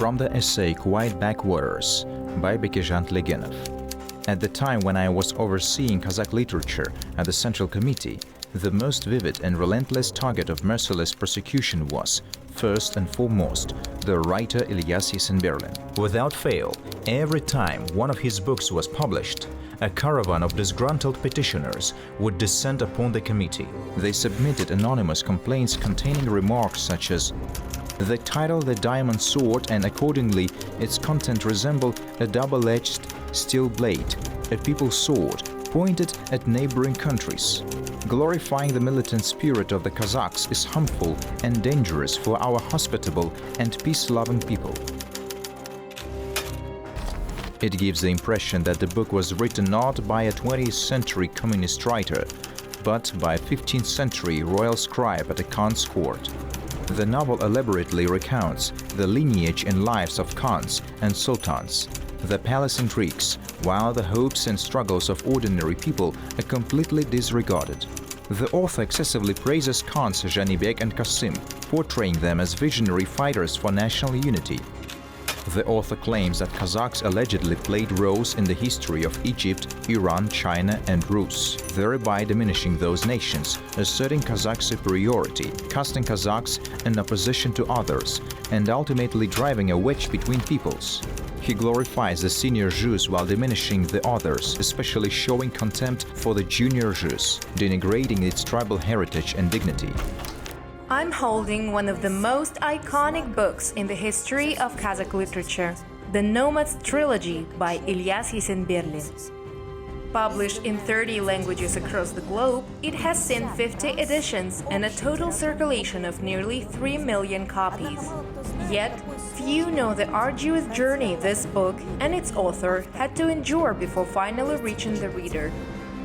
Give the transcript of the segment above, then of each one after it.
From the essay Quiet Backwaters by Bekizhant Legenov. At the time when I was overseeing Kazakh literature at the Central Committee, the most vivid and relentless target of merciless persecution was, first and foremost, the writer Ilyas Yesenberlin. Without fail, every time one of his books was published, a caravan of disgruntled petitioners would descend upon the committee. They submitted anonymous complaints containing remarks such as, "The title The Diamond Sword, and accordingly its content resemble a double-edged steel blade, a people's sword, pointed at neighboring countries. Glorifying the militant spirit of the Kazakhs is harmful and dangerous for our hospitable and peace-loving people." It gives the impression that the book was written not by a 20th century communist writer, but by a 15th century royal scribe at a Khan's court. The novel elaborately recounts the lineage and lives of Khans and sultans, the palace intrigues, while the hopes and struggles of ordinary people are completely disregarded. The author excessively praises Khans Janibek and Qasim, portraying them as visionary fighters for national unity. The author claims that Kazakhs allegedly played roles in the history of Egypt, Iran, China and Rus, thereby diminishing those nations, asserting Kazakh superiority, casting Kazakhs in opposition to others, and ultimately driving a wedge between peoples. He glorifies the senior Jews while diminishing the others, especially showing contempt for the junior Jews, denigrating its tribal heritage and dignity. I'm holding one of the most iconic books in the history of Kazakh literature, the Nomads trilogy by Ilyas Yesenberlin. Published in 30 languages across the globe, it has seen 50 editions and a total circulation of nearly 3 million copies. Yet, few know the arduous journey this book and its author had to endure before finally reaching the reader.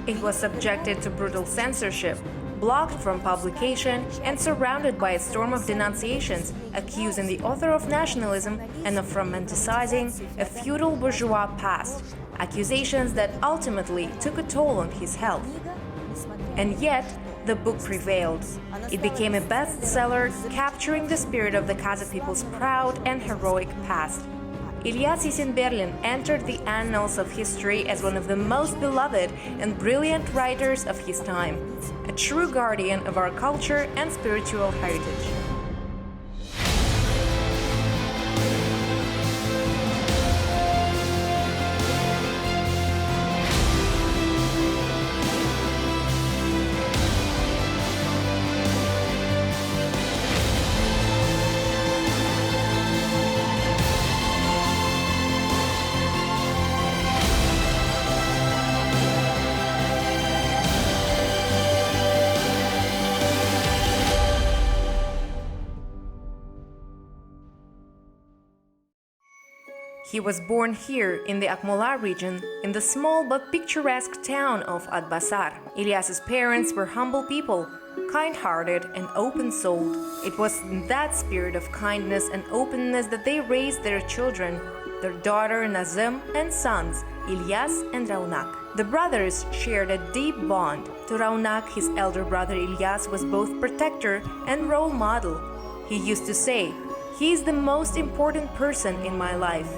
It was subjected to brutal censorship, blocked from publication, and surrounded by a storm of denunciations accusing the author of nationalism and of romanticizing a feudal bourgeois past, accusations that ultimately took a toll on his health. And yet, the book prevailed. It became a bestseller, capturing the spirit of the Kazakh people's proud and heroic past. Ilyas Yesenberlin entered the annals of history as one of the most beloved and brilliant writers of his time, a true guardian of our culture and spiritual heritage. He was born here in the Akmola region, in the small but picturesque town of Atbasar. Ilyas's parents were humble people, kind-hearted and open-souled. It was in that spirit of kindness and openness that they raised their children, their daughter Nazım and sons, Ilyas and Raunak. The brothers shared a deep bond. To Raunak, his elder brother Ilyas was both protector and role model. He used to say, "He is the most important person in my life."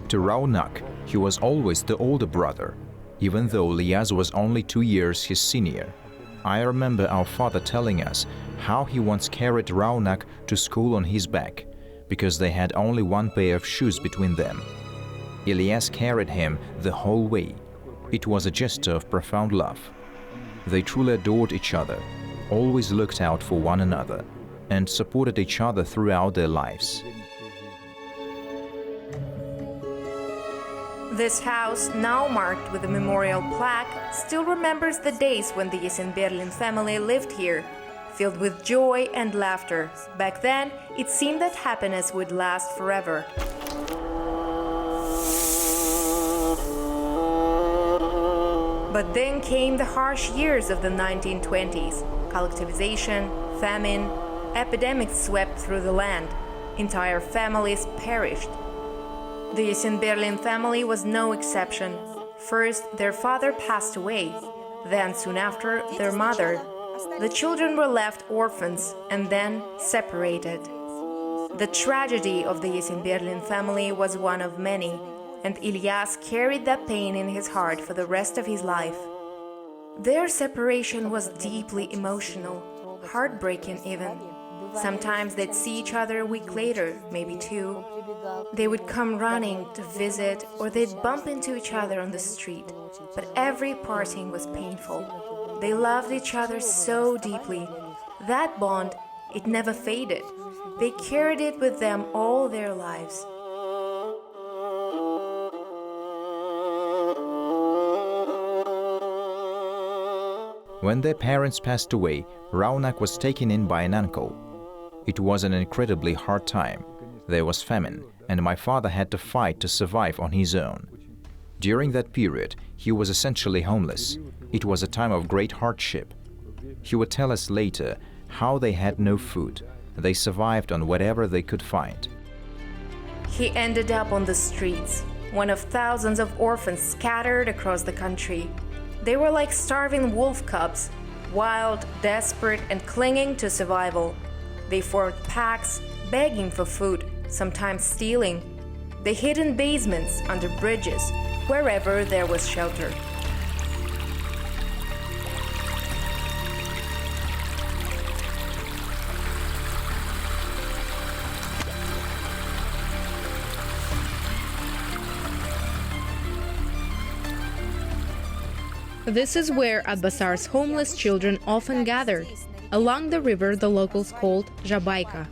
To Raunak, he was always the older brother, even though Ilyas was only 2 years his senior. I remember our father telling us how he once carried Raunak to school on his back, because they had only one pair of shoes between them. Ilyas carried him the whole way. It was a gesture of profound love. They truly adored each other, always looked out for one another, and supported each other throughout their lives. This house, now marked with a memorial plaque, still remembers the days when the Yesenberlin family lived here, filled with joy and laughter. Back then, it seemed that happiness would last forever. But then came the harsh years of the 1920s. Collectivization, famine, epidemics swept through the land. Entire families perished. The Yesenberlin family was no exception. First, their father passed away. Then, soon after, their mother. The children were left orphans and then separated. The tragedy of the Yesenberlin family was one of many, and Ilyas carried that pain in his heart for the rest of his life. Their separation was deeply emotional, heartbreaking even. Sometimes they'd see each other a week later, maybe two. They would come running to visit, or they'd bump into each other on the street. But every parting was painful. They loved each other so deeply. That bond, it never faded. They carried it with them all their lives. When their parents passed away, Raunak was taken in by an uncle. It was an incredibly hard time. There was famine, and my father had to fight to survive on his own. During that period, he was essentially homeless. It was a time of great hardship. He would tell us later how they had no food. They survived on whatever they could find. He ended up on the streets, one of thousands of orphans scattered across the country. They were like starving wolf cubs, wild, desperate, and clinging to survival. They formed packs, begging for food, sometimes stealing. They hid in basements, under bridges, wherever there was shelter. This is where Atbasar's homeless children often gathered. Along the river the locals called Zhabayka.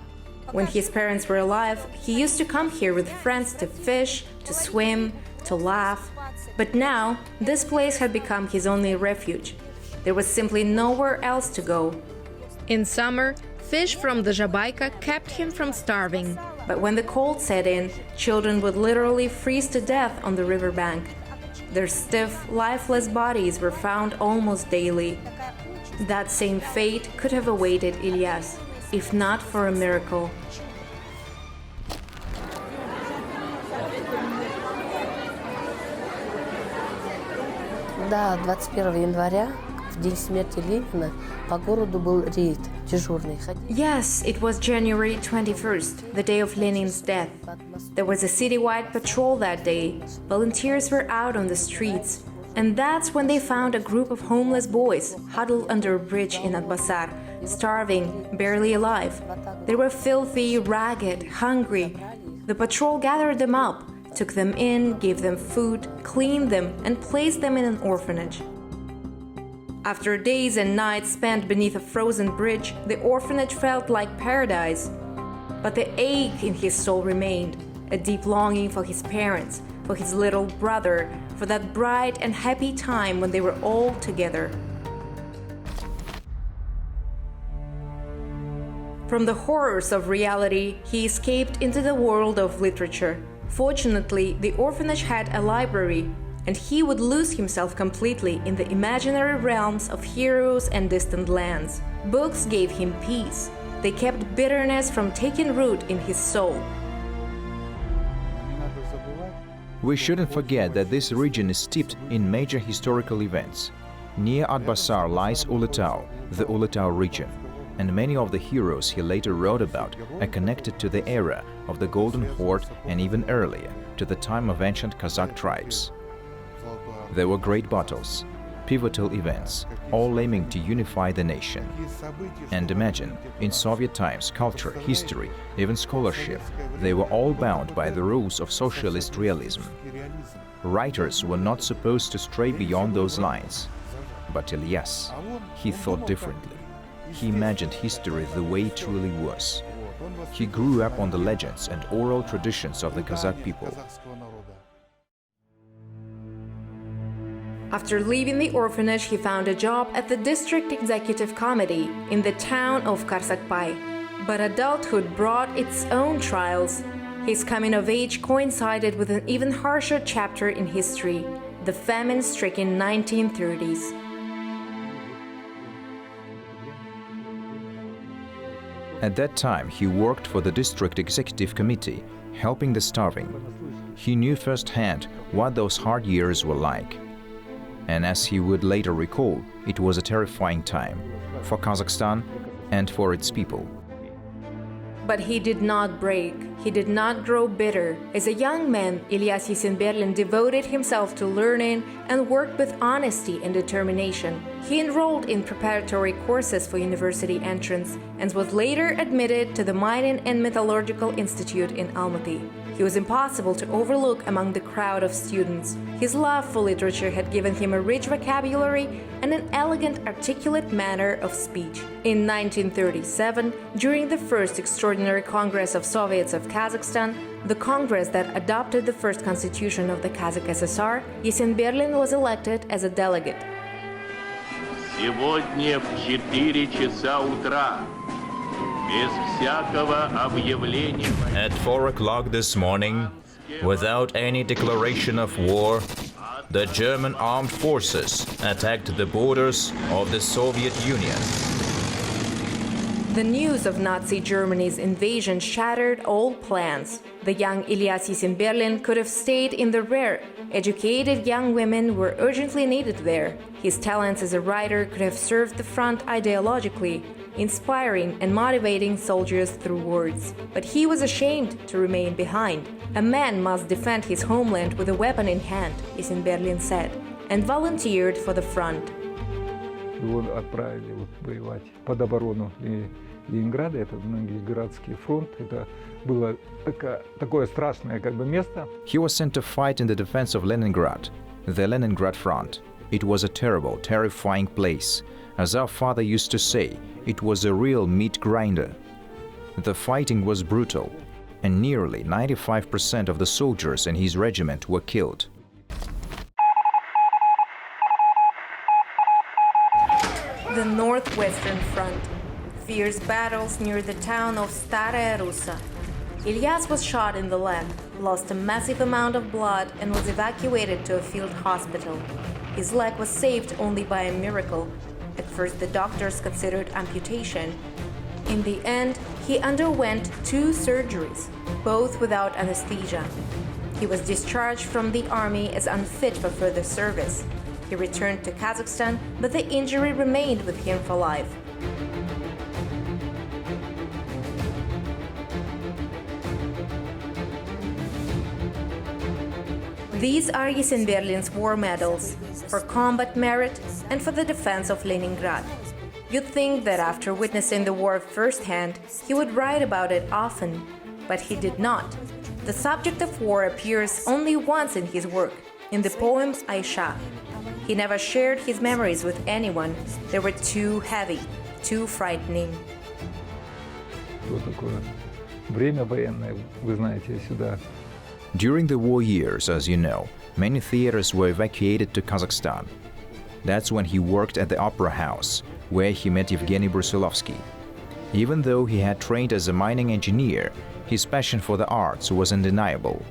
When his parents were alive, he used to come here with friends to fish, to swim, to laugh. But now, this place had become his only refuge. There was simply nowhere else to go. In summer, fish from the Zhabayka kept him from starving. But when the cold set in, children would literally freeze to death on the riverbank. Their stiff, lifeless bodies were found almost daily. That same fate could have awaited Ilyas, if not for a miracle. Да, 21 января, в день смерти Ленина, по городу был рейд дежурный. Yes, it was January 21st, the day of Lenin's death. There was a citywide patrol that day. Volunteers were out on the streets. And that's when they found a group of homeless boys huddled under a bridge in Atbasar, starving, barely alive. They were filthy, ragged, hungry. The patrol gathered them up, took them in, gave them food, cleaned them, and placed them in an orphanage. After days and nights spent beneath a frozen bridge, the orphanage felt like paradise. But the ache in his soul remained, a deep longing for his parents, for his little brother, for that bright and happy time when they were all together. From the horrors of reality, he escaped into the world of literature. Fortunately, the orphanage had a library, and he would lose himself completely in the imaginary realms of heroes and distant lands. Books gave him peace. They kept bitterness from taking root in his soul. We shouldn't forget that this region is steeped in major historical events. Near Atbasar lies Ulitau, the Ulitau region, and many of the heroes he later wrote about are connected to the era of the Golden Horde and even earlier, to the time of ancient Kazakh tribes. There were great battles, pivotal events, all aiming to unify the nation. And imagine, in Soviet times, culture, history, even scholarship, they were all bound by the rules of socialist realism. Writers were not supposed to stray beyond those lines. But Ilyas, he thought differently. He imagined history the way it truly was. He grew up on the legends and oral traditions of the Kazakh people. After leaving the orphanage, he found a job at the district executive committee in the town of Karsakpay. But adulthood brought its own trials. His coming of age coincided with an even harsher chapter in history, the famine-stricken 1930s. At that time, he worked for the district executive committee, helping the starving. He knew firsthand what those hard years were like. And as he would later recall, it was a terrifying time for Kazakhstan and for its people. But he did not break. He did not grow bitter. As a young man, Ilyas Yesenberlin devoted himself to learning and worked with honesty and determination. He enrolled in preparatory courses for university entrance and was later admitted to the Mining and Metallurgical Institute in Almaty. He was impossible to overlook among the crowd of students. His love for literature had given him a rich vocabulary and an elegant, articulate manner of speech. In 1937, during the First Extraordinary Congress of Soviets of Kazakhstan, the Congress that adopted the first constitution of the Kazakh SSR, Yesenberlin was elected as a delegate. Сегодня в 4 часа утра. At 4 o'clock this morning, without any declaration of war, the German armed forces attacked the borders of the Soviet Union. The news of Nazi Germany's invasion shattered all plans. The young Ilyas Yesenberlin could have stayed in the rear. Educated young women were urgently needed there. His talents as a writer could have served the front ideologically, inspiring and motivating soldiers through words. But he was ashamed to remain behind. A man must defend his homeland with a weapon in hand, Yesenberlin said, and volunteered for the front. Его отправили воевать под оборону Ленинграда, это Ленинградский фронт, это было такое страшное место. He was sent to fight in the defense of Leningrad, the Leningrad front. It was a terrible, terrifying place. As our father used to say, it was a real meat grinder. The fighting was brutal, and nearly 95% of the soldiers in his regiment were killed. The Northwestern Front. Fierce battles near the town of Staraya Russa. Ilyas was shot in the leg, lost a massive amount of blood, and was evacuated to a field hospital. His leg was saved only by a miracle. At first, the doctors considered amputation. In the end, he underwent 2 surgeries, both without anesthesia. He was discharged from the army as unfit for further service. He returned to Kazakhstan, but the injury remained with him for life. These are Yesenberlin's war medals for combat merit and for the defense of Leningrad. You'd think that after witnessing the war firsthand, he would write about it often, but he did not. The subject of war appears only once in his work, in the poem Aisha. He never shared his memories with anyone. They were too heavy, too frightening. Время военное, вы знаете, сюда. During the war years, as you know, many theaters were evacuated to Kazakhstan. That's when he worked at the Opera House, where he met Evgeny Brusilovsky. Even though he had trained as a mining engineer, his passion for the arts was undeniable.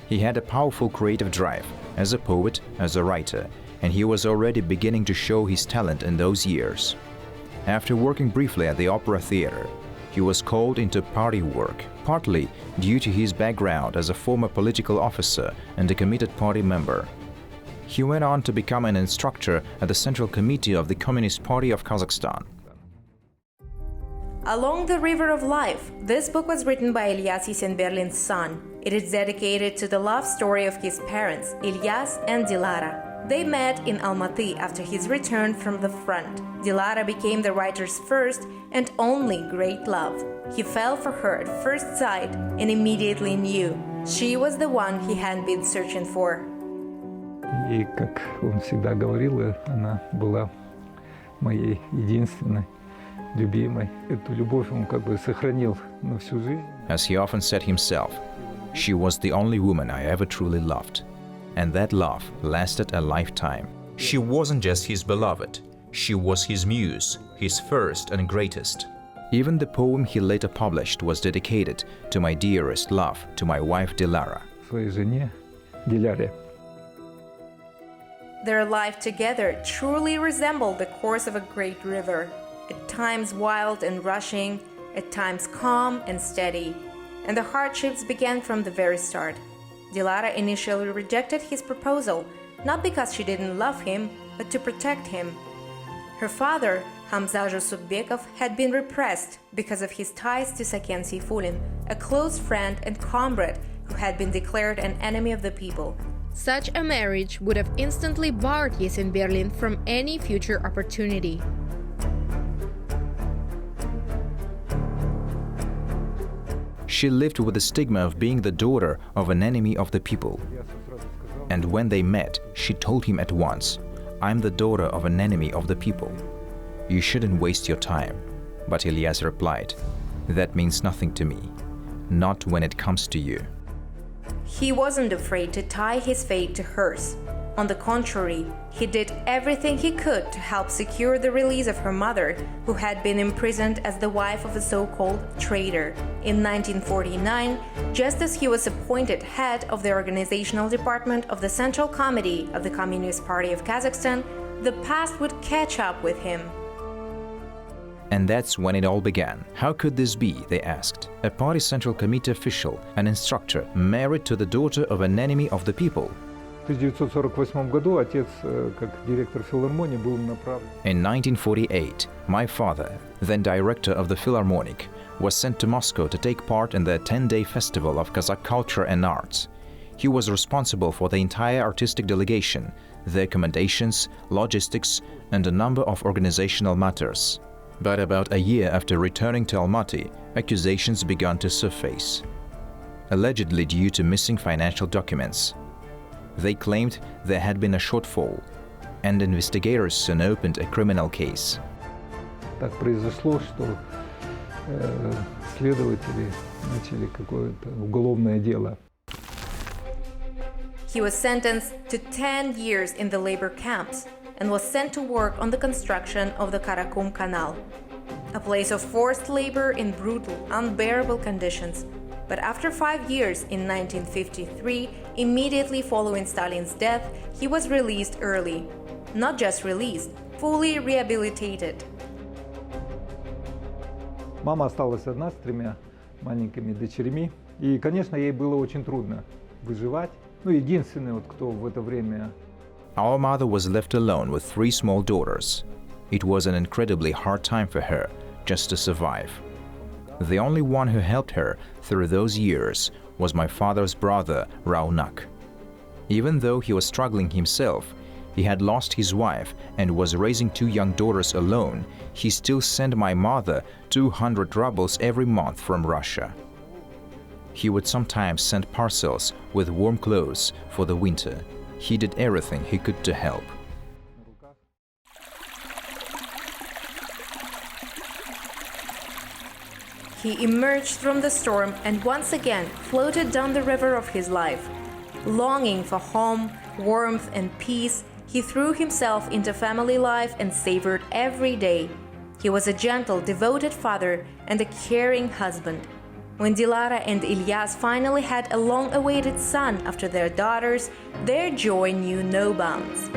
He had a powerful creative drive, as a poet, as a writer, and he was already beginning to show his talent in those years. After working briefly at the Opera Theatre, he was called into party work, partly due to his background as a former political officer and a committed party member. He went on to become an instructor at the Central Committee of the Communist Party of Kazakhstan. Along the River of Life, this book was written by Ilyas Yesenberlin's son. It is dedicated to the love story of his parents, Ilyas and Dilara. They met in Almaty after his return from the front. Dilara became the writer's first and only great love. He fell for her at first sight and immediately knew she was the one he had been searching for. И, как он всегда говорил, она была моей единственной, любимой. Эту любовь он сохранил на всю жизнь. As he often said himself, she was the only woman I ever truly loved. And that love lasted a lifetime. She wasn't just his beloved, she was his muse, his first and greatest. Even the poem he later published was dedicated to my dearest love, to my wife Dilara. Своей жене Диляре. Their life together truly resembled the course of a great river, at times wild and rushing, at times calm and steady. And the hardships began from the very start. Dilara initially rejected his proposal, not because she didn't love him, but to protect him. Her father, Hamza Jusupbekov, had been repressed because of his ties to Saken Seyfulin, a close friend and comrade who had been declared an enemy of the people. Such a marriage would have instantly barred Yesenberlin from any future opportunity. She lived with the stigma of being the daughter of an enemy of the people. And when they met, she told him at once, "I'm the daughter of an enemy of the people. You shouldn't waste your time." But Ilyas replied, "That means nothing to me, not when it comes to you." He wasn't afraid to tie his fate to hers. On the contrary, he did everything he could to help secure the release of her mother, who had been imprisoned as the wife of a so-called traitor. In 1949, just as he was appointed head of the organizational department of the Central Committee of the Communist Party of Kazakhstan, the past would catch up with him. And that's when it all began. How could this be, they asked. A party central committee official, an instructor, married to the daughter of an enemy of the people. В 1948 году отец, как директор филармонии, был направлен. In 1948, my father, then director of the Philharmonic, was sent to Moscow to take part in the 10-day festival of Kazakh culture and arts. He was responsible for the entire artistic delegation, the accommodations, logistics, and a number of organizational matters. But about a year after returning to Almaty, accusations began to surface, allegedly due to missing financial documents. They claimed there had been a shortfall, and investigators soon opened a criminal case. Так произошло, что следователи начали какое-то уголовное дело. He was sentenced to 10 years in the labor camps and was sent to work on the construction of the Karakum Canal, a place of forced labor in brutal, unbearable conditions. But after 5 years, in 1953, immediately following Stalin's death, he was released early. Not just released, fully rehabilitated. Мама осталась одна с 3 маленькими дочерьми. И, конечно, ей было очень трудно выживать. Ну, единственный, вот, кто в это время... Our mother was left alone with 3 small daughters. It was an incredibly hard time for her, just to survive. The only one who helped her through those years was my father's brother, Raunak. Even though he was struggling himself, he had lost his wife and was raising 2 young daughters alone, he still sent my mother 200 rubles every month from Russia. He would sometimes send parcels with warm clothes for the winter. He did everything he could to help. He emerged from the storm and once again floated down the river of his life. Longing for home, warmth, and peace, he threw himself into family life and savored every day. He was a gentle, devoted father and a caring husband. When Dilara and Ilyas finally had a long-awaited son after their daughters, their joy knew no bounds.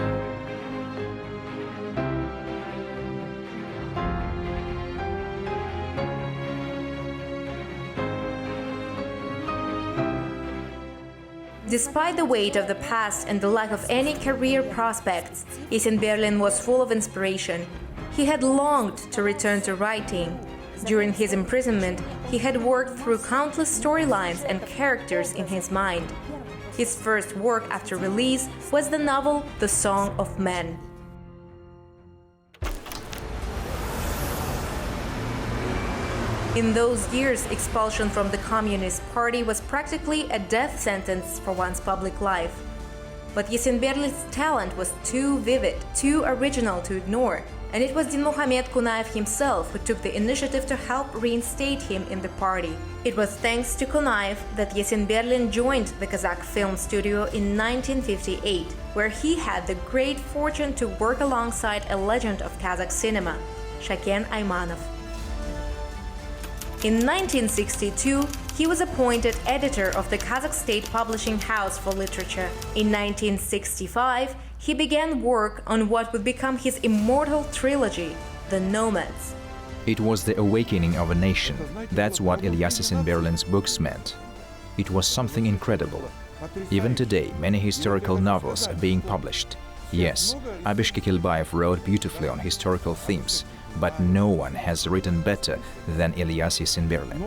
Despite the weight of the past and the lack of any career prospects, Yesenberlin was full of inspiration. He had longed to return to writing. During his imprisonment, he had worked through countless storylines and characters in his mind. His first work after release was the novel The Song of Men. In those years, expulsion from the Communist Party was practically a death sentence for one's public life. But Yesenberlin's talent was too vivid, too original to ignore, and it was Dinmuhamed Kunaev himself who took the initiative to help reinstate him in the party. It was thanks to Kunaev that Yesenberlin joined the Kazakh film studio in 1958, where he had the great fortune to work alongside a legend of Kazakh cinema, Shaken Aymanov. In 1962, he was appointed editor of the Kazakh State Publishing House for Literature. In 1965, he began work on what would become his immortal trilogy, The Nomads. It was the awakening of a nation. That's what Ilyas Yesenberlin's books meant. It was something incredible. Even today, many historical novels are being published. Yes, Abishka Kilbayev wrote beautifully on historical themes, but no one has written better than Ilyas Yesenberlin.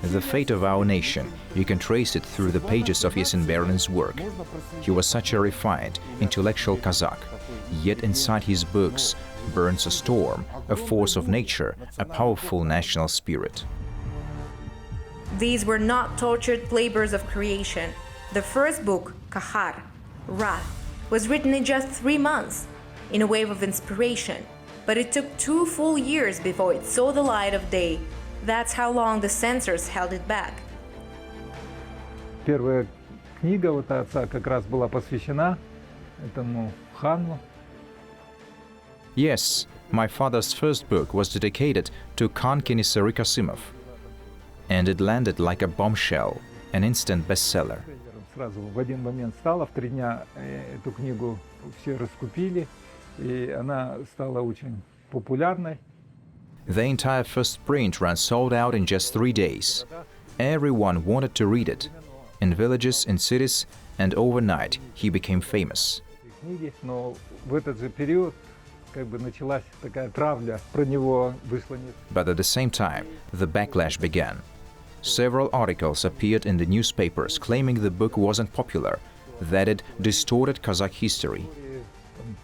The fate of our nation, you can trace it through the pages of Yesenberlin's work. He was such a refined, intellectual Kazakh, yet inside his books burns a storm, a force of nature, a powerful national spirit. These were not tortured labors of creation. The first book, Kahar, Wrath, was written in just 3 months, in a wave of inspiration, but it took 2 full years before it saw the light of day. That's how long the censors held it back. Первая книга вот отца как раз была посвящена этому хану. Yes, my father's first book was dedicated to Khan Kenisari Kasimov, and it landed like a bombshell, an instant bestseller. Сразу в один момент стало, в 3 дня эту книгу все раскупили, и она стала очень популярной. The entire first print ran sold out in just 3 days. Everyone wanted to read it. In villages, in cities, and overnight he became famous. Но в этот же период как бы началась такая травля, про него вышло нет. But at the same time, the backlash began. Several articles appeared in the newspapers claiming the book wasn't popular, that it distorted Kazakh history.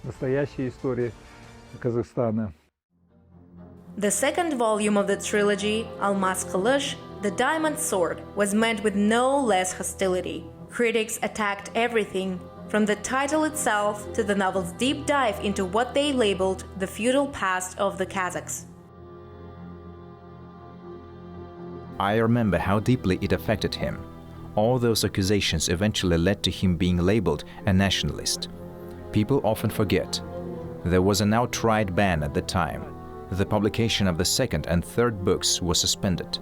Настоящие истории Казахстана. The second volume of the trilogy, Almaz Kılıç, The Diamond Sword, was met with no less hostility. Critics attacked everything, from the title itself to the novel's deep dive into what they labeled the feudal past of the Kazakhs. I remember how deeply it affected him. All those accusations eventually led to him being labeled a nationalist. People often forget. There was an outright ban at the time. The publication of the second and third books was suspended.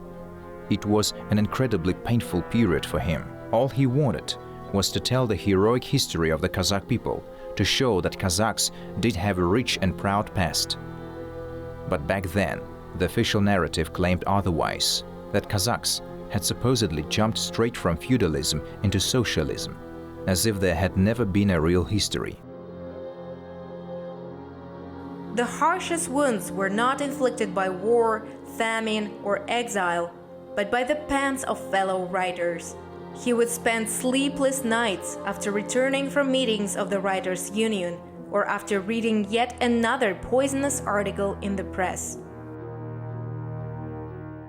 It was an incredibly painful period for him. All he wanted was to tell the heroic history of the Kazakh people, to show that Kazakhs did have a rich and proud past. But back then, the official narrative claimed otherwise, that Kazakhs had supposedly jumped straight from feudalism into socialism, as if there had never been a real history. The harshest wounds were not inflicted by war, famine, or exile, but by the pens of fellow writers. He would spend sleepless nights after returning from meetings of the Writers' Union or after reading yet another poisonous article in the press.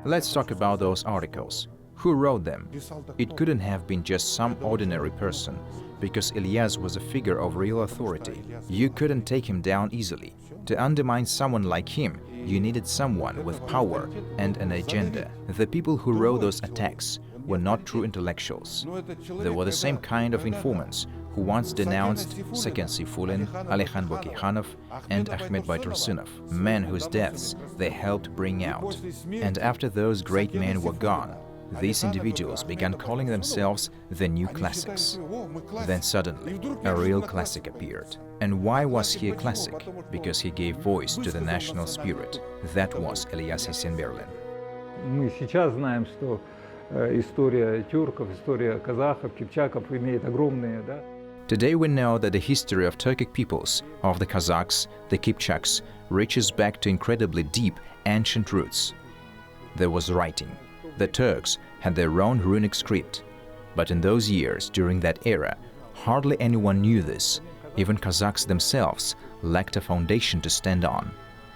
Let's talk about those articles. Who wrote them? It couldn't have been just some ordinary person, because Ilyas was a figure of real authority. You couldn't take him down easily. To undermine someone like him, you needed someone with power and an agenda. The people who wrote those attacks were not true intellectuals. They were the same kind of informants who once denounced Saken Seyfulin, Alikhan Bokikhanov, and Ahmed Baitursunov, men whose deaths they helped bring out. And after those great men were gone, these individuals began calling themselves the new classics. Then suddenly, a real classic appeared. And why was he a classic? Because he gave voice to the national spirit. That was Ilyas Yesenberlin. Мы сейчас знаем, что история тюрков, история казахов, кипчаков имеет огромные, да? Today we know that the history of Turkic peoples, of the Kazakhs, the Kipchaks, reaches back to incredibly deep, ancient roots. There was writing. The Turks had their own runic script. But in those years, during that era, hardly anyone knew this. Even Kazakhs themselves lacked a foundation to stand on.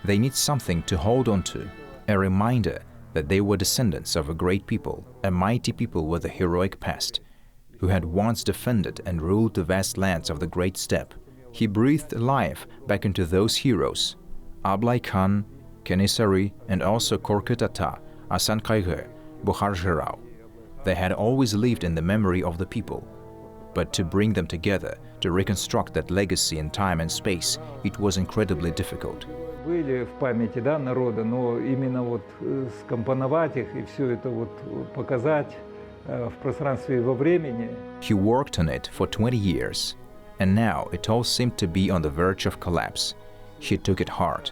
They need something to hold on to, a reminder that they were descendants of a great people, a mighty people with a heroic past, who had once defended and ruled the vast lands of the Great Steppe. He breathed life back into those heroes, Ablay Khan, Kenisari, and also Korkut Ata, Hasan Kaygı, Bukhar Jirau. They had always lived in the memory of the people. But to bring them together, to reconstruct that legacy in time and space, it was incredibly difficult. Были в памяти, да, народа, но именно вот скомпоновать их и все это вот показать в пространстве и во времени. He worked on it for 20 years, and now it all seemed to be on the verge of collapse. He took it hard.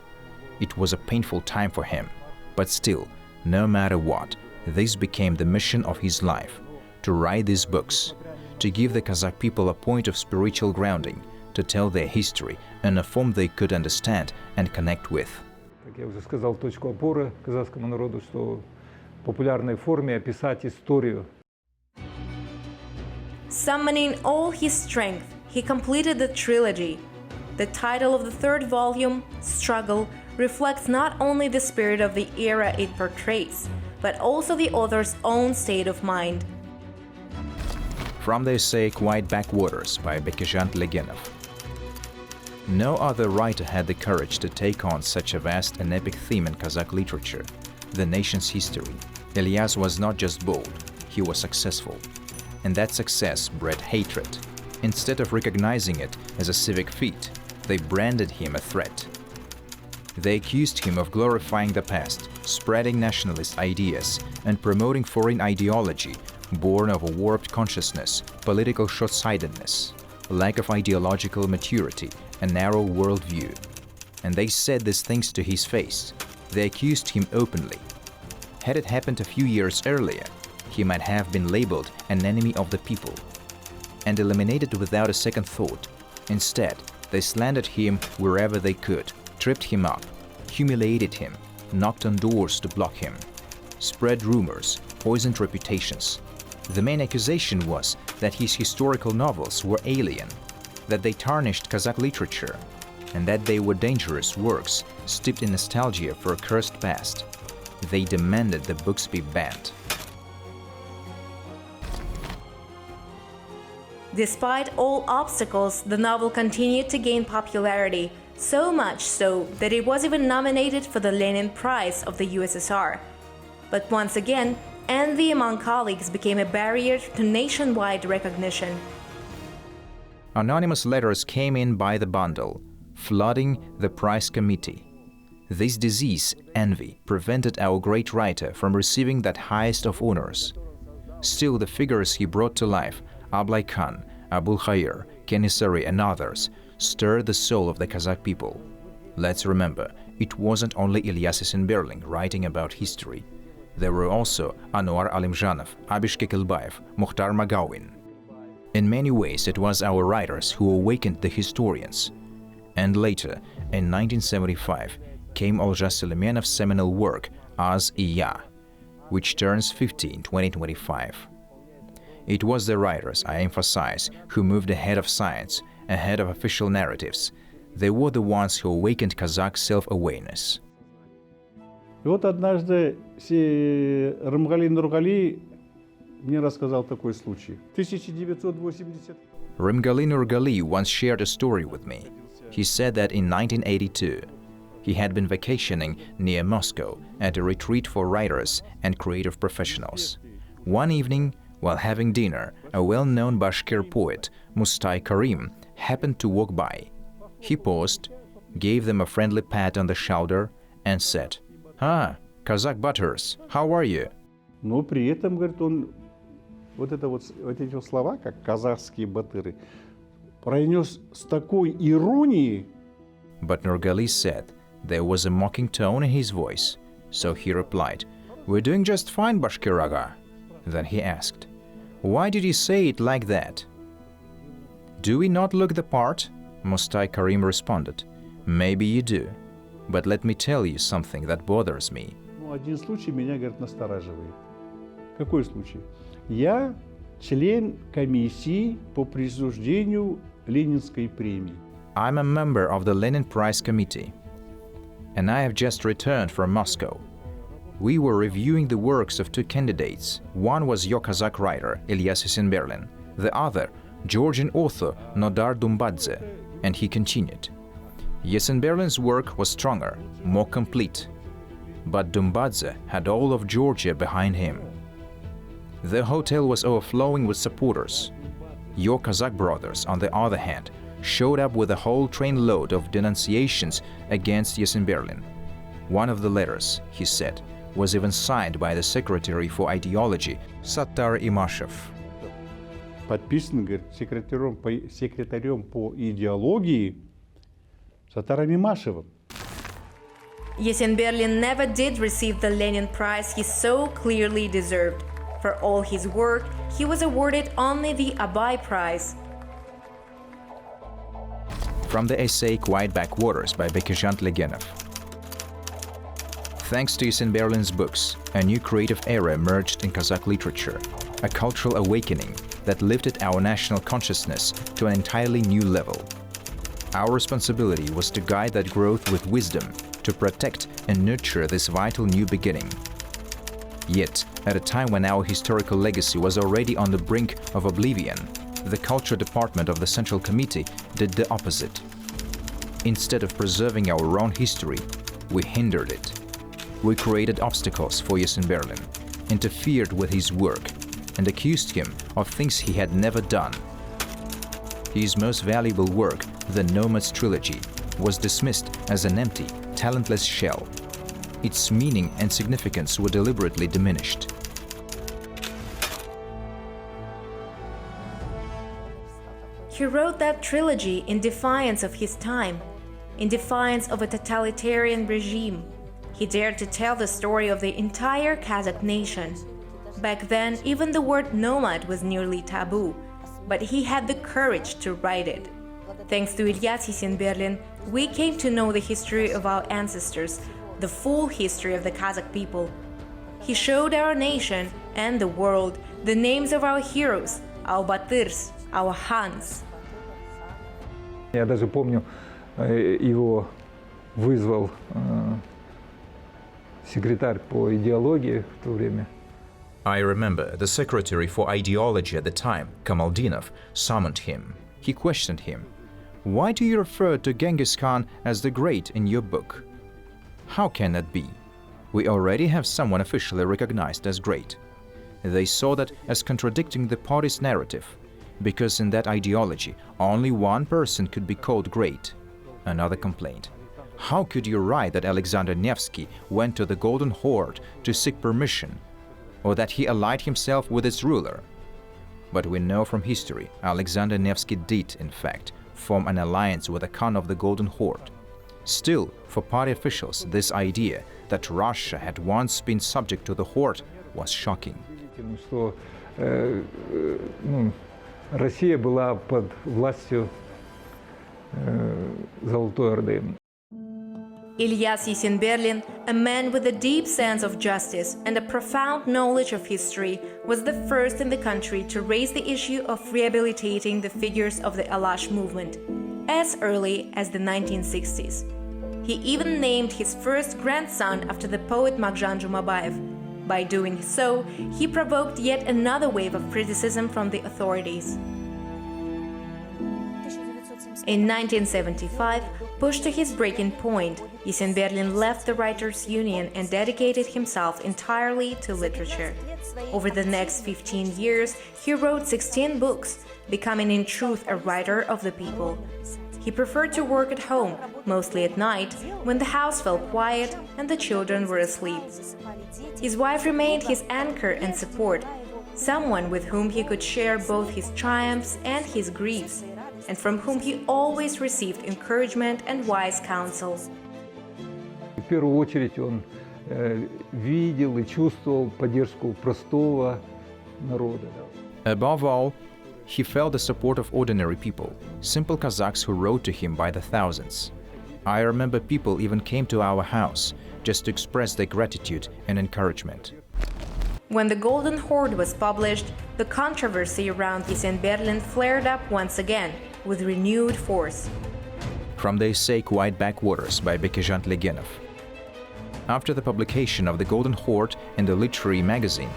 It was a painful time for him, but still, no matter what, this became the mission of his life, to write these books, to give the Kazakh people a point of spiritual grounding, to tell their history in a form they could understand and connect with. Как я уже сказал, точку опоры казахскому народу, что в популярной форме описать историю. Summoning all his strength, he completed the trilogy. The title of the third volume, Struggle, reflects not only the spirit of the era it portrays, but also the author's own state of mind. From the essay Quiet Backwaters by Bekizhan Legenov. No other writer had the courage to take on such a vast and epic theme in Kazakh literature, the nation's history. Ilyas was not just bold, he was successful. And that success bred hatred. Instead of recognizing it as a civic feat, they branded him a threat. They accused him of glorifying the past, spreading nationalist ideas, and promoting foreign ideology born of a warped consciousness, political short-sightedness, lack of ideological maturity, a narrow worldview. And they said these things to his face. They accused him openly. Had it happened a few years earlier, he might have been labeled an enemy of the people and eliminated without a second thought. Instead, they slandered him wherever they could, tripped him up, humiliated him, knocked on doors to block him, spread rumors, poisoned reputations. The main accusation was that his historical novels were alien, that they tarnished Kazakh literature, and that they were dangerous works steeped in nostalgia for a cursed past. They demanded the books be banned. Despite all obstacles, the novel continued to gain popularity, so much so that it was even nominated for the Lenin Prize of the USSR. But once again, envy among colleagues became a barrier to nationwide recognition. Anonymous letters came in by the bundle, flooding the prize committee. This disease, envy, prevented our great writer from receiving that highest of honors. Still, the figures he brought to life, Ablay Khan, Abul Khair, Kenisari and others, stirred the soul of the Kazakh people. Let's remember, it wasn't only Ilyas Yesenberlin writing about history. There were also Anwar Alimjanov, Abish Kekelbaev, Mukhtar Magawin. In many ways, it was our writers who awakened the historians. And later, in 1975, came Olja Selemenov's seminal work, Az Iya, which turns 50 in 2025. It was the writers, I emphasize, who moved ahead of science, ahead of official narratives. They were the ones who awakened Kazakh self-awareness. И вот однажды Рымгали Нургали мне рассказал такой случай. 1980. Rymgali Nurgali once shared a story with me. He said that in 1982, he had been vacationing near Moscow at a retreat for writers and creative professionals. One evening, while having dinner, a well-known Bashkir poet, Mustai Karim, happened to walk by. He paused, gave them a friendly pat on the shoulder, and said, "Ah, Kazakh butters, how are you?" Но при этом, говорит, он вот эти вот слова, как казахские батыры, произнес с такой иронией. But Nurgali said there was a mocking tone in his voice, so he replied, "We're doing just fine, Bashkir Aga." Then he asked, "Why did you say it like that?" "Do we not look the part?" Mustai Karim responded, "Maybe you do, but let me tell you something that bothers me." Ну, один случай меня, говорит, настораживает. Какой случай? Я член комиссии по присуждению Ленинской премии. I'm a member of the Lenin Prize Committee, and I have just returned from Moscow. We were reviewing the works of two candidates. One was your Kazakh writer, Ilyas Yesenberlin, the other, Georgian author Nodar Dumbadze, and he continued. Yesenberlin's work was stronger, more complete, but Dumbadze had all of Georgia behind him. The hotel was overflowing with supporters. Your Kazakh brothers, on the other hand, showed up with a whole trainload of denunciations against Yesenberlin. One of the letters, he said, was even signed by the Secretary for Ideology, Sattar Imashев. Подписан, говорит, секретарем по идеологии Саттаром Имашевым. Yesenberlin never did receive the Lenin Prize he so clearly deserved. For all his work, he was awarded only the Abay Prize. From the essay Quiet Backwaters by Bekizhant Legenov. Thanks to Yesenberlin's books, a new creative era emerged in Kazakh literature, a cultural awakening that lifted our national consciousness to an entirely new level. Our responsibility was to guide that growth with wisdom, to protect and nurture this vital new beginning. Yet, at a time when our historical legacy was already on the brink of oblivion, the Culture Department of the Central Committee did the opposite. Instead of preserving our own history, we hindered it. We created obstacles for Yesenberlin, interfered with his work, and accused him of things he had never done. His most valuable work, the Nomads trilogy, was dismissed as an empty, talentless shell. Its meaning and significance were deliberately diminished. He wrote that trilogy in defiance of his time, in defiance of a totalitarian regime. He dared to tell the story of the entire Kazakh nation. Back then, even the word nomad was nearly taboo, but he had the courage to write it. Thanks to Ilyas Yesenberlin, we came to know the history of our ancestors, the full history of the Kazakh people. He showed our nation and the world the names of our heroes, our batyrs, our Khans. Я даже помню, его вызвал секретарь по идеологии в то время. I remember the secretary for ideology at the time, Kamaldinov, summoned him. He questioned him. Why do you refer to Genghis Khan as the Great in your book? How can that be? We already have someone officially recognized as great. They saw that as contradicting the party's narrative, because in that ideology only one person could be called great. Another complained. How could you write that Alexander Nevsky went to the Golden Horde to seek permission, or that he allied himself with its ruler? But we know from history Alexander Nevsky did, in fact, form an alliance with the Khan of the Golden Horde. Still, for party officials, this idea that Russia had once been subject to the Horde was shocking. Что Россия была под властью Золотой Орды. Ilyas Yesenberlin, a man with a deep sense of justice and a profound knowledge of history, was the first in the country to raise the issue of rehabilitating the figures of the Alash movement, as early as the 1960s. He even named his first grandson after the poet Maghjan Jumabayev. By doing so, he provoked yet another wave of criticism from the authorities. In 1975, pushed to his breaking point, Yesenberlin left the Writers' Union and dedicated himself entirely to literature. Over the next 15 years, he wrote 16 books, becoming in truth a writer of the people. He preferred to work at home, mostly at night, when the house felt quiet and the children were asleep. His wife remained his anchor and support, someone with whom he could share both his triumphs and his griefs, and from whom he always received encouragement and wise counsel. В первую очередь он видел и чувствовал поддержку простого народа. Above all, he felt the support of ordinary people, simple Kazakhs who wrote to him by the thousands. I remember people even came to our house just to express their gratitude and encouragement. When The Golden Horde was published, the controversy around Yesenberlin flared up once again, with renewed force. From the essay Quiet Backwaters by Bekizhant Legenov. After the publication of The Golden Horde in the literary magazine,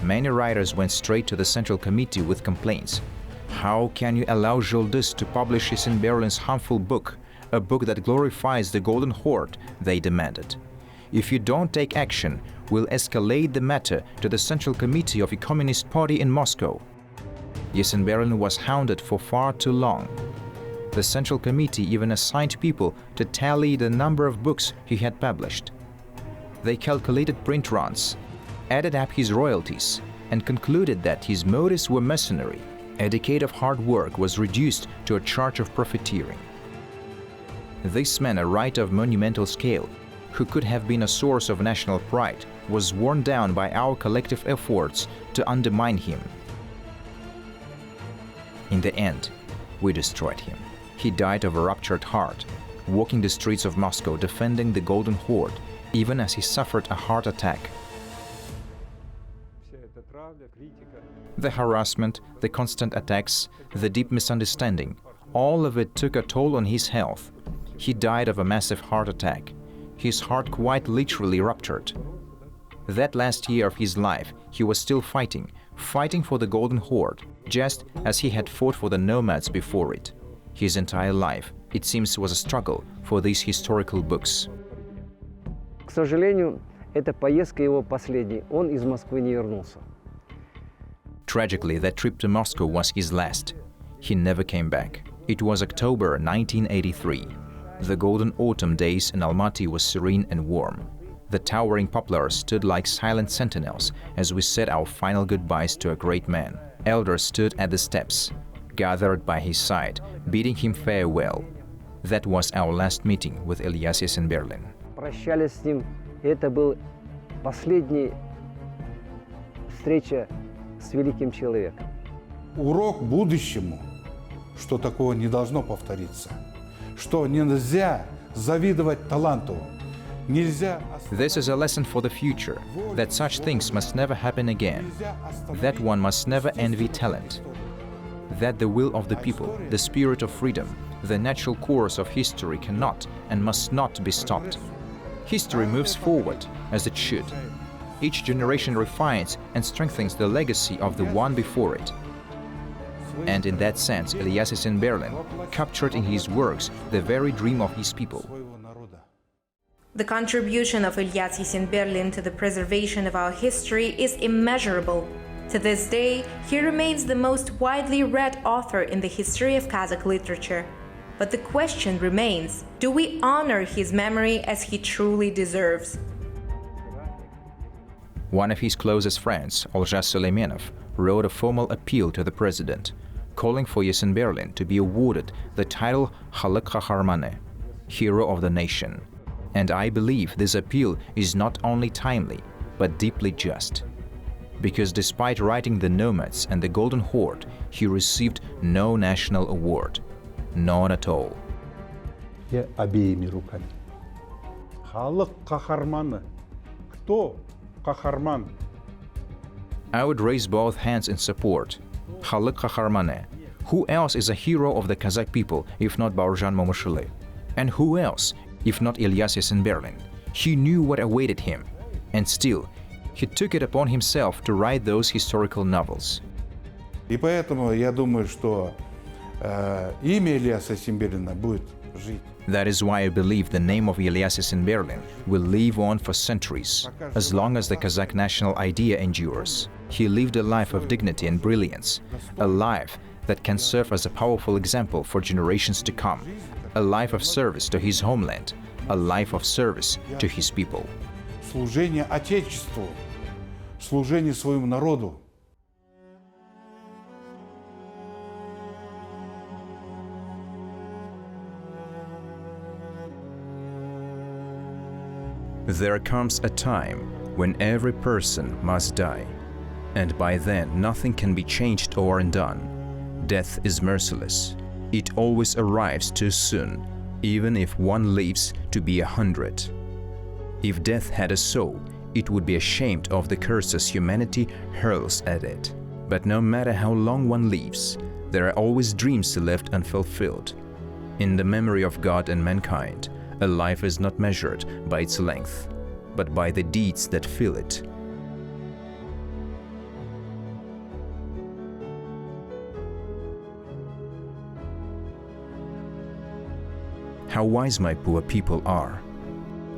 many writers went straight to the Central Committee with complaints. How can you allow Zholdis to publish Yesenberlin's harmful book, a book that glorifies the Golden Horde, they demanded. If you don't take action, we'll escalate the matter to the Central Committee of the Communist Party in Moscow. Yesenberlin was hounded for far too long. The Central Committee even assigned people to tally the number of books he had published. They calculated print runs, added up his royalties, and concluded that his motives were mercenary. A decade of hard work was reduced to a charge of profiteering. This man, a writer of monumental scale, who could have been a source of national pride, was worn down by our collective efforts to undermine him. In the end, we destroyed him. He died of a ruptured heart, walking the streets of Moscow defending the Golden Horde, even as he suffered a heart attack. The harassment, the constant attacks, the deep misunderstanding, all of it took a toll on his health. He died of a massive heart attack. His heart quite literally ruptured. That last year of his life, he was still fighting for the Golden Horde, just as he had fought for the Nomads before it. His entire life, it seems, was a struggle for these historical books. К сожалению, эта поездка его последняя. Он из Москвы не вернулся. Tragically, that trip to Moscow was his last. He never came back. It was October 1983. The golden autumn days in Almaty was serene and warm. The towering poplars stood like silent sentinels as we said our final goodbyes to a great man. Elders stood at the steps, gathered by his side, bidding him farewell. That was our last meeting with Ilyas Yesenberlin. Прощались с ним. Это был последняя встреча с великим человеком. Урок будущему, что такого не должно повториться, что нельзя завидовать таланту. This is a lesson for the future, that such things must never happen again, that one must never envy talent, that the will of the people, the spirit of freedom, the natural course of history cannot and must not be stopped. History moves forward, as it should. Each generation refines and strengthens the legacy of the one before it. And in that sense, Ilyas Yesenberlin captured in his works the very dream of his people. The contribution of Ilyas Yesenberlin to the preservation of our history is immeasurable. To this day, he remains the most widely read author in the history of Kazakh literature. But the question remains, do we honor his memory as he truly deserves? One of his closest friends, Olja Suleimanov, wrote a formal appeal to the president, calling for Yesenberlin to be awarded the title Khalik Qahramane, Hero of the Nation. And I believe this appeal is not only timely, but deeply just. Because despite writing The Nomads and the Golden Horde, he received no national award. None at all. Я обеими руками. Халық қаһарманы. Кто қаһарман? I would raise both hands in support. Khalik Qahramane. Who else is a hero of the Kazakh people if not Baurjan Momashule? And who else if not Ilyas Yesenberlin? He knew what awaited him, and still, he took it upon himself to write those historical novels. И поэтому я думаю, что имя Ильяса Yesenberlina будет жить. That is why I believe the name of Ilyas Yesenberlin will live on for centuries, as long as the Kazakh national idea endures. He lived a life of dignity and brilliance, a life that can serve as a powerful example for generations to come, a life of service to his homeland, a life of service to his people. Служение Отечеству, служение своему народу. There comes a time when every person must die, and by then nothing can be changed or undone. Death is merciless. It always arrives too soon, even if one lives to be 100. If death had a soul, it would be ashamed of the curses humanity hurls at it. But no matter how long one lives, there are always dreams left unfulfilled. In the memory of God and mankind, a life is not measured by its length, but by the deeds that fill it. How wise my poor people are.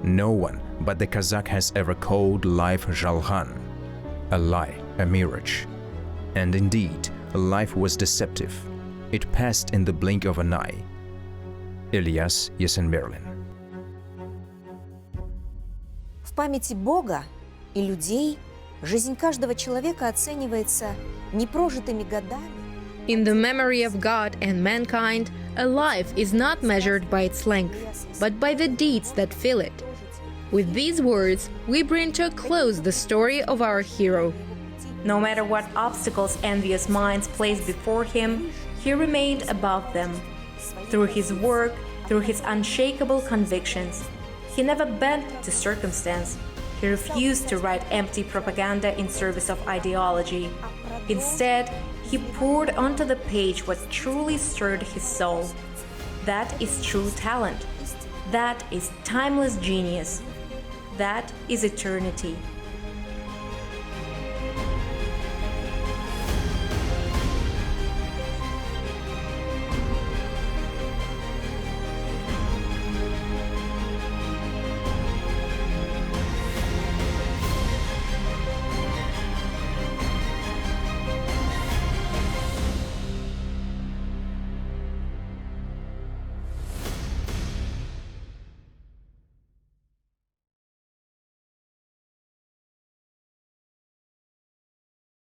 No one but the Kazakh has ever called life Zhalghan, a lie, a mirage. And indeed, life was deceptive. It passed in the blink of an eye. Ilyas Yesenberlin. В памяти Бога и людей жизнь каждого человека оценивается не прожитыми годами. In the memory of God and mankind, a life is not measured by its length, but by the deeds that fill it. With these words, we bring to a close the story of our hero. No matter what obstacles envious minds placed before him, he remained above them. Through his work, through his unshakable convictions, he never bent to circumstance. He refused to write empty propaganda in service of ideology. Instead, he poured onto the page what truly stirred his soul. That is true talent. That is timeless genius. That is eternity.